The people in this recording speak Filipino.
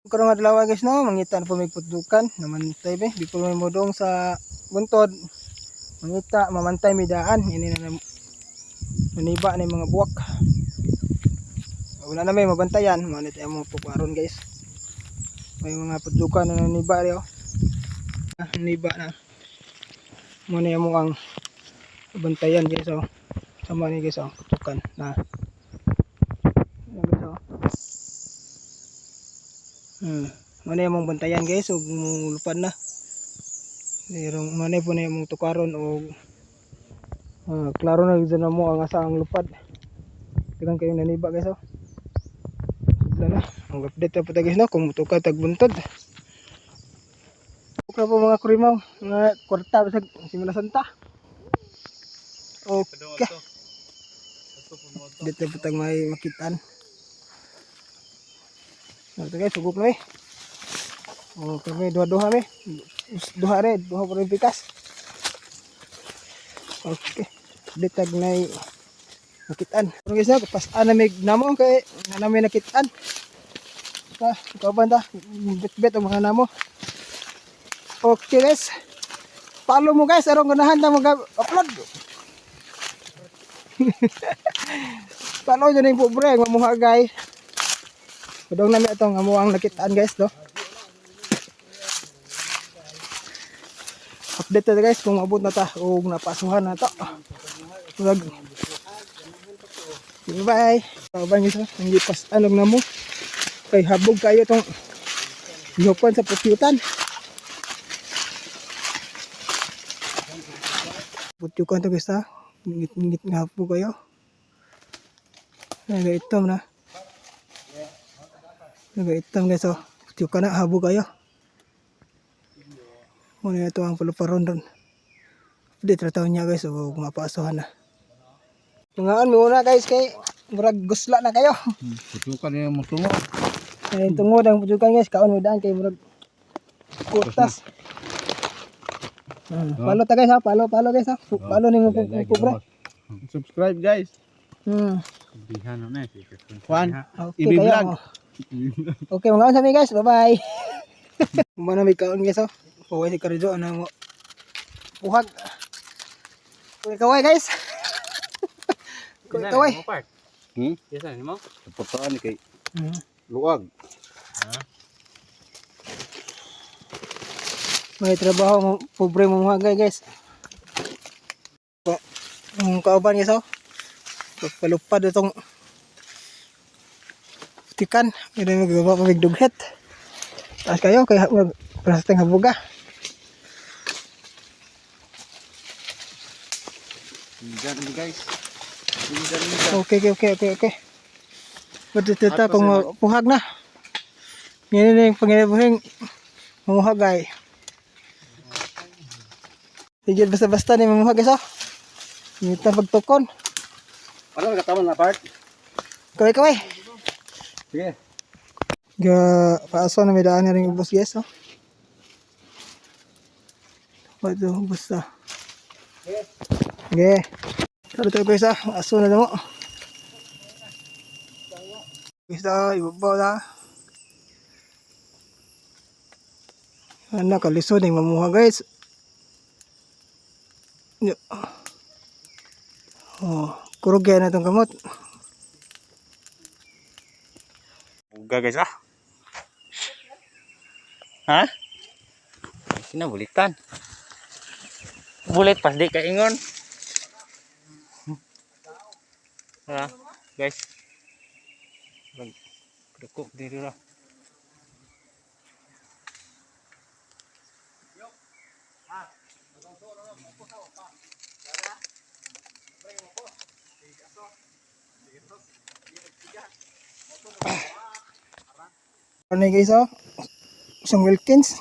Karong adlaw guys no, mangita po may putdukan naman tay be, di po may modong sa buntod. Mangita mamantay mi daan ini na maniba ni mga buwak. Wala na may mabantayan, manit ay mo puparon guys. May mga putdukan na niba rio. Niba na. Mo na mo ang bantayan guys oh. Sama ni guys oh, putdukan na. Mana yung bantayan guys ug lupad na. Dirong mana po na yung tukaron og klaro na gyud na mo ang asa ang lupad. Tirang kayo naniba guys oh. Wala na. Ang update pa ta guys no kung mutukad tag buntod. Buka po mga kurimaw, mga kwarta sa Simula Santa. Okay. Dito po tag may makitaan. Ito guys, sugop na eh. Kami duha-duha eh. Duha po rin pikas. Okay. Ditag na nakitaan. Pero guys na, pasaan na may namo kay namin nakitaan. Ikaw ba ta? Bet-bet ang mga namo. Okay guys. Follow mo guys, arong ganahan na mag-upload. Follow dyan yung pobre, ang mamuha guys. Kudong namin itong amuang nakitaan guys do. Update na guys kung mabot na ta o napasuhan na to. Bye. Bye guys. Ang ipas anog na mo. Kay habog kayo tong yokon sa putyutan. Putyukan to guys ha. Ngit nga po kayo. Nagaitom na. Nagaitom guys oh. Putyukan na habog kayo. Muna ito ang paluparon doon. Update na taon niya guys o mapasuhan na. Tungaan mo muna guys kay murag gusla na kayo. Putukan niya mo tungod. Ay tungod ang putukan guys kaon mo daan kay murag kutas. Follow ta guys ha, follow guys ha. Follow ni mo pobre. Subscribe guys. Bihan na si Juan. Okay kayo. Okay mga sabi guys, bye-bye. Mana may kaon guys oh. Paway si Karijo na mo. Buhag. Kaway guys. Kaway. Yes mo. Pagkaan kay luwag. May trabaho mo pobre mo mga guys. Ang kauban guys oh. Palupad itong tikan. Hindi magagawa pa migdughet. Taas kayo kaya prasateng habuga. Diyan guys. Okay. Pagtitita kung puhag na. Yan na yung pangyabuhing mamuhagay. Higil basta-basta ni mamuhag guys oh. Ngita pagtukon. Ano nagkataman na part? Kaway. Sige. Paaso na may daan na rin ubos guys oh. Ito ubos na. Okay. Tara tayo guys ah. Aso na mo. Guys ah. Ibabaw na. Nakalisod yung mamuha guys. Oh, kurugyan na itong kamot. Uga guys ah. Ha? Sinabulitan. Bulit pas di kaingon. Ha, guys. Dukok diri ra. Ano guys oh. Isang Wilkins.